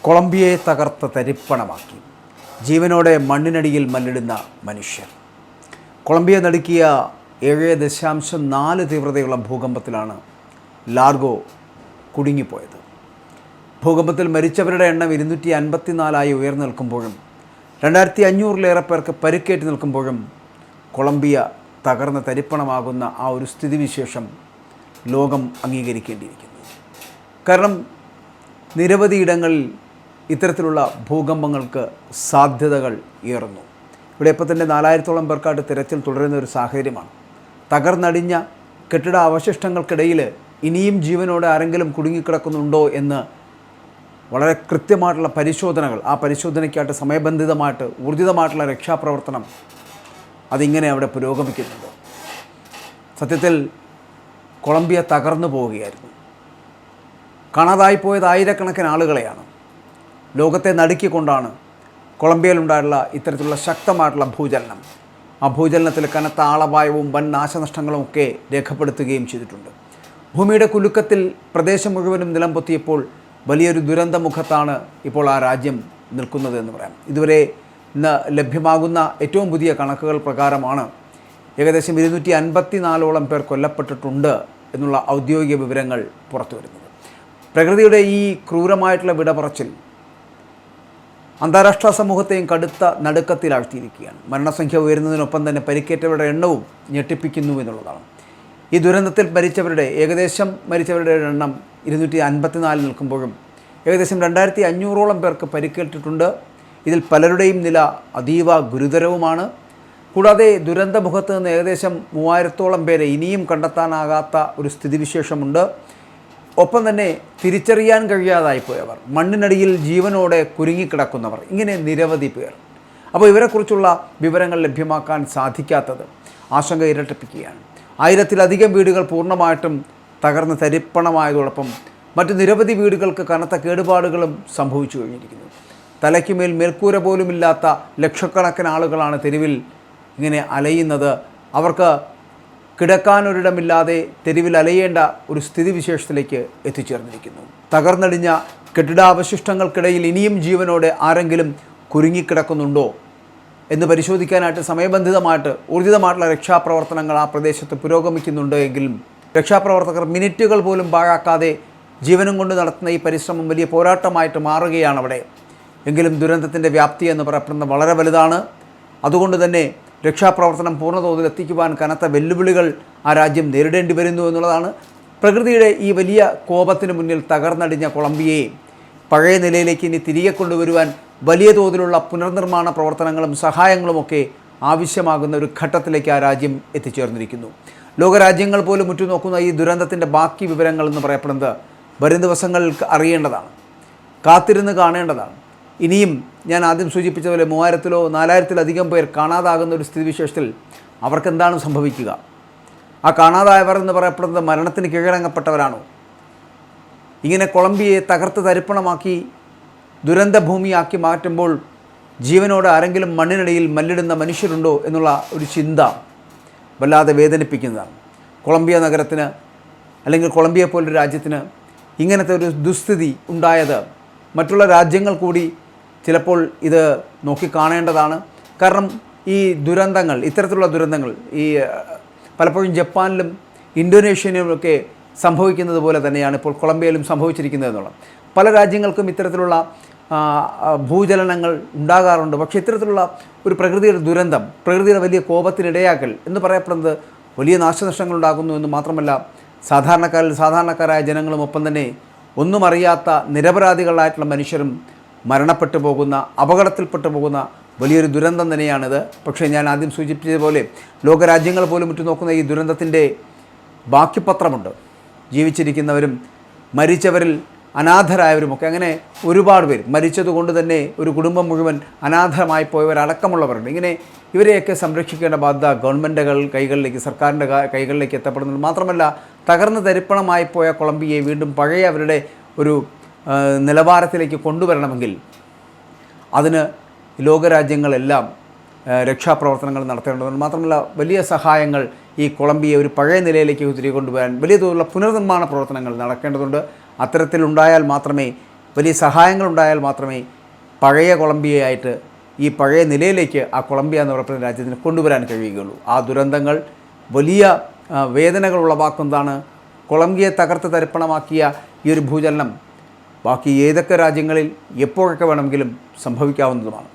കൊളംബിയയെ തകർത്ത് തരിപ്പണമാക്കി ജീവനോടെ മണ്ണിനടിയിൽ മല്ലിടുന്ന മനുഷ്യർ. കൊളംബിയ നടുക്കിയ 7.4 തീവ്രതയുള്ള ഭൂകമ്പത്തിലാണ് ലാർഗോ കുടുങ്ങിപ്പോയത്. ഭൂകമ്പത്തിൽ മരിച്ചവരുടെ എണ്ണം 254 ഉയർന്നു നിൽക്കുമ്പോഴും 2500-ലേറെ പേർക്ക് പരിക്കേറ്റ് നിൽക്കുമ്പോഴും കൊളംബിയ തകർന്ന് തരിപ്പണമാകുന്ന ആ ഒരു സ്ഥിതിവിശേഷം ലോകം അംഗീകരിക്കേണ്ടിയിരിക്കുന്നു. കാരണം നിരവധി ഇടങ്ങളിൽ ഇത്തരത്തിലുള്ള ഭൂകമ്പങ്ങൾക്ക് സാധ്യതകൾ ഏറുന്നു. ഇവിടെ ഇപ്പോൾ തന്നെ 4000-ഓളം പേർക്കായിട്ട് തിരച്ചിൽ തുടരുന്ന ഒരു സാഹചര്യമാണ്. തകർന്നടിഞ്ഞ കെട്ടിട അവശിഷ്ടങ്ങൾക്കിടയിൽ ഇനിയും ജീവനോടെ ആരെങ്കിലും കുടുങ്ങിക്കിടക്കുന്നുണ്ടോ എന്ന് വളരെ കൃത്യമായിട്ടുള്ള പരിശോധനകൾ, ആ പരിശോധനയ്ക്കായിട്ട് സമയബന്ധിതമായിട്ട് ഊർജിതമായിട്ടുള്ള രക്ഷാപ്രവർത്തനം അതിങ്ങനെ അവിടെ പുരോഗമിക്കുന്നുണ്ട്. സത്യത്തിൽ കൊളംബിയ തകർന്നു പോവുകയായിരുന്നു. കാണാതായി പോയത് ആയിരക്കണക്കിന് ആളുകളെയാണ്. ലോകത്തെ നടുക്കിക്കൊണ്ടാണ് കൊളംബിയയിലുണ്ടായിട്ടുള്ള ഇത്തരത്തിലുള്ള ശക്തമായിട്ടുള്ള ഭൂചലനം. ആ ഭൂചലനത്തിൽ കനത്ത ആളപായവും വൻ നാശനഷ്ടങ്ങളും ഒക്കെ രേഖപ്പെടുത്തുകയും ചെയ്തിട്ടുണ്ട്. ഭൂമിയുടെ കുലുക്കത്തിൽ പ്രദേശം മുഴുവനും നിലംപൊത്തിയപ്പോൾ വലിയൊരു ദുരന്തമുഖത്താണ് ഇപ്പോൾ ആ രാജ്യം നിൽക്കുന്നത് എന്ന് പറയാം. ഇതുവരെ ഇന്ന് ലഭ്യമാകുന്ന ഏറ്റവും പുതിയ കണക്കുകൾ പ്രകാരമാണ് ഏകദേശം 254-ഓളം പേർ കൊല്ലപ്പെട്ടിട്ടുണ്ട് എന്നുള്ള ഔദ്യോഗിക വിവരങ്ങൾ പുറത്തു വരുന്നത്. പ്രകൃതിയുടെ ഈ ക്രൂരമായിട്ടുള്ള വിടപറച്ചിൽ അന്താരാഷ്ട്ര സമൂഹത്തെയും കടുത്ത നടുക്കത്തിലാഴ്ത്തിയിരിക്കുകയാണ്. മരണസംഖ്യ ഉയരുന്നതിനൊപ്പം തന്നെ പരിക്കേറ്റവരുടെ എണ്ണവും ഞെട്ടിപ്പിക്കുന്നു എന്നുള്ളതാണ്. ഈ ദുരന്തത്തിൽ മരിച്ചവരുടെ എണ്ണം 254 നിൽക്കുമ്പോഴും ഏകദേശം 2500-ഓളം പേർക്ക് പരിക്കേറ്റിട്ടുണ്ട്. ഇതിൽ പലരുടെയും നില അതീവ ഗുരുതരവുമാണ്. കൂടാതെ ദുരന്തമുഖത്ത് നിന്ന് ഏകദേശം 3000-ഓളം പേരെ ഇനിയും കണ്ടെത്താനാകാത്ത ഒരു സ്ഥിതിവിശേഷമുണ്ട്. ഒപ്പം തന്നെ തിരിച്ചറിയാൻ കഴിയാതായിപ്പോയവർ, മണ്ണിനടിയിൽ ജീവനോടെ കുരുങ്ങിക്കിടക്കുന്നവർ, ഇങ്ങനെ നിരവധി പേർ. അപ്പോൾ ഇവരെക്കുറിച്ചുള്ള വിവരങ്ങൾ ലഭ്യമാക്കാൻ സാധിക്കാത്തത് ആശങ്ക ഇരട്ടിപ്പിക്കുകയാണ്. 1000-ലധികം വീടുകൾ പൂർണ്ണമായിട്ടും തകർന്ന് തരിപ്പണമായതോടൊപ്പം മറ്റ് നിരവധി വീടുകൾക്ക് കനത്ത കേടുപാടുകളും സംഭവിച്ചു കഴിഞ്ഞിരിക്കുന്നു. തലയ്ക്കുമേൽ മേൽക്കൂര പോലുമില്ലാത്ത ലക്ഷക്കണക്കിന് ആളുകളാണ് തെരുവിൽ ഇങ്ങനെ അലയുന്നത്. അവർക്ക് കിടക്കാനൊരിടമില്ലാതെ തെരുവിൽ അലയേണ്ട ഒരു സ്ഥിതിവിശേഷത്തിലേക്ക് എത്തിച്ചേർന്നിരിക്കുന്നു. തകർന്നടിഞ്ഞ കെട്ടിടാവശിഷ്ടങ്ങൾക്കിടയിൽ ഇനിയും ജീവനോടെ ആരെങ്കിലും കുരുങ്ങിക്കിടക്കുന്നുണ്ടോ എന്ന് പരിശോധിക്കാനായിട്ട് സമയബന്ധിതമായിട്ട് ഊർജിതമായിട്ടുള്ള രക്ഷാപ്രവർത്തനങ്ങൾ ആ പ്രദേശത്ത് പുരോഗമിക്കുന്നുണ്ട് എങ്കിലും രക്ഷാപ്രവർത്തകർ മിനിറ്റുകൾ പോലും പാഴാക്കാതെ ജീവനും കൊണ്ട് നടത്തുന്ന ഈ പരിശ്രമം വലിയ പോരാട്ടമായിട്ട് മാറുകയാണ് അവിടെ. എങ്കിലും ദുരന്തത്തിൻ്റെ വ്യാപ്തി എന്ന് പറയപ്പെടുന്നത് വളരെ വലുതാണ്. അതുകൊണ്ട് തന്നെ രക്ഷാപ്രവർത്തനം പൂർണ്ണതോതിൽ എത്തിക്കുവാൻ കനത്ത വെല്ലുവിളികൾ ആ രാജ്യം നേരിടേണ്ടി വരുന്നു എന്നുള്ളതാണ്. പ്രകൃതിയുടെ ഈ വലിയ കോപത്തിന് മുന്നിൽ തകർന്നടിഞ്ഞ കൊളംബിയയെ പഴയ നിലയിലേക്ക് ഇനി തിരികെ കൊണ്ടുവരുവാൻ വലിയ തോതിലുള്ള പുനർനിർമ്മാണ പ്രവർത്തനങ്ങളും സഹായങ്ങളുമൊക്കെ ആവശ്യമാകുന്ന ഒരു ഘട്ടത്തിലേക്ക് ആ രാജ്യം എത്തിച്ചേർന്നിരിക്കുന്നു. ലോകരാജ്യങ്ങൾ പോലും ഉറ്റുനോക്കുന്ന ഈ ദുരന്തത്തിൻ്റെ ബാക്കി വിവരങ്ങൾ എന്ന് പറയപ്പെടുന്നത് വരും ദിവസങ്ങളിൽ അറിയേണ്ടതാണ്, കാത്തിരുന്ന് കാണേണ്ടതാണ്. ഇനിയും ഞാൻ ആദ്യം സൂചിപ്പിച്ചതുപോലെ 3000-ലോ 4000-ലധികം പേർ കാണാതാകുന്ന ഒരു സ്ഥിതിവിശേഷത്തിൽ അവർക്കെന്താണ് സംഭവിക്കുക? ആ കാണാതായവർ എന്ന് പറയപ്പെടുന്നത് മരണത്തിന് കീഴടങ്ങപ്പെട്ടവരാണോ? ഇങ്ങനെ കൊളംബിയയെ തകർത്ത് തരിപ്പണമാക്കി ദുരന്തഭൂമിയാക്കി മാറ്റുമ്പോൾ ജീവനോട് ആരെങ്കിലും മണ്ണിനടിയിൽ മല്ലിടുന്ന മനുഷ്യരുണ്ടോ എന്നുള്ള ഒരു ചിന്ത വല്ലാതെ വേദനിപ്പിക്കുന്നതാണ്. കൊളംബിയ നഗരത്തിന് അല്ലെങ്കിൽ കൊളംബിയ പോലൊരു രാജ്യത്തിന് ഇങ്ങനത്തെ ഒരു ദുസ്ഥിതി ഉണ്ടായത് മറ്റുള്ള രാജ്യങ്ങൾ കൂടി ചിലപ്പോൾ ഇത് നോക്കിക്കാണേണ്ടതാണ്. കാരണം ഈ ദുരന്തങ്ങൾ, ഇത്തരത്തിലുള്ള ദുരന്തങ്ങൾ ഈ പലപ്പോഴും ജപ്പാനിലും ഇന്തോനേഷ്യയിലുമൊക്കെ സംഭവിക്കുന്നത് പോലെ തന്നെയാണ് ഇപ്പോൾ കൊളംബിയയിലും സംഭവിച്ചിരിക്കുന്നത് എന്നുള്ളത്. പല രാജ്യങ്ങൾക്കും ഇത്തരത്തിലുള്ള ഭൂചലനങ്ങൾ ഉണ്ടാകാറുണ്ട്. പക്ഷേ ഇത്തരത്തിലുള്ള ഒരു പ്രകൃതിയുടെ ദുരന്തം, പ്രകൃതിയുടെ വലിയ കോപത്തിനിടയാക്കൽ എന്ന് പറയപ്പെടുന്നത് വലിയ നാശനഷ്ടങ്ങൾ ഉണ്ടാകുന്നു എന്ന് മാത്രമല്ല സാധാരണക്കാരായ ജനങ്ങളും ഒപ്പം തന്നെ ഒന്നും അറിയാത്ത നിരപരാധികളായിട്ടുള്ള മനുഷ്യരും മരണപ്പെട്ടു പോകുന്ന, അപകടത്തിൽപ്പെട്ടു പോകുന്ന വലിയൊരു ദുരന്തം തന്നെയാണിത്. പക്ഷേ ഞാൻ ആദ്യം സൂചിപ്പിച്ചതുപോലെ ലോകരാജ്യങ്ങൾ പോലും ഉറ്റുനോക്കുന്ന ഈ ദുരന്തത്തിൻ്റെ ബാക്കിപത്രമുണ്ട്. ജീവിച്ചിരിക്കുന്നവരും മരിച്ചവരിൽ അനാഥരായവരുമൊക്കെ, അങ്ങനെ ഒരുപാട് പേർ മരിച്ചതുകൊണ്ട് തന്നെ ഒരു കുടുംബം മുഴുവൻ അനാഥമായി പോയവരടക്കമുള്ളവരുണ്ട്. ഇങ്ങനെ ഇവരെയൊക്കെ സംരക്ഷിക്കേണ്ട ബാധ്യത ഗവൺമെൻറ്റുകൾ കൈകളിലേക്ക്, സർക്കാരിൻ്റെ കൈകളിലേക്ക് എത്തപ്പെടുന്നുണ്ട്. മാത്രമല്ല തകർന്ന് തരിപ്പണമായി പോയ കൊളംബിയയെ വീണ്ടും പഴയ അവരുടെ ഒരു നിലവാരത്തിലേക്ക് കൊണ്ടുവരണമെങ്കിൽ അതിന് ലോകരാജ്യങ്ങളെല്ലാം രക്ഷാപ്രവർത്തനങ്ങൾ നടത്തേണ്ടതുണ്ട്. മാത്രമല്ല വലിയ സഹായങ്ങൾ ഈ കൊളംബിയയെ ഒരു പഴയ നിലയിലേക്ക് തിരികെ കൊണ്ടുവരാൻ വലിയ തോതിലുള്ള പുനർനിർമ്മാണ പ്രവർത്തനങ്ങൾ നടക്കേണ്ടതുണ്ട്. അത്തരത്തിലുണ്ടായാൽ മാത്രമേ വലിയ സഹായങ്ങളുണ്ടായാൽ മാത്രമേ പഴയ കൊളംബിയയായിട്ട് ഈ പഴയ നിലയിലേക്ക് ആ കൊളംബിയ എന്ന് പറയപ്പെടുന്ന രാജ്യത്തിന് കൊണ്ടുവരാൻ കഴിയുകയുള്ളൂ. ആ ദുരന്തങ്ങൾ വലിയ വേദനകൾ ഉളവാക്കുന്നതാണ്. കൊളംബിയയെ തകർത്ത് തരിപ്പണമാക്കിയ ഈ ഒരു ഭൂചലനം ബാക്കി ഏതൊക്കെ രാജ്യങ്ങളിൽ എപ്പോഴൊക്കെ വേണമെങ്കിലും സംഭവിക്കാവുന്നതുമാണ്.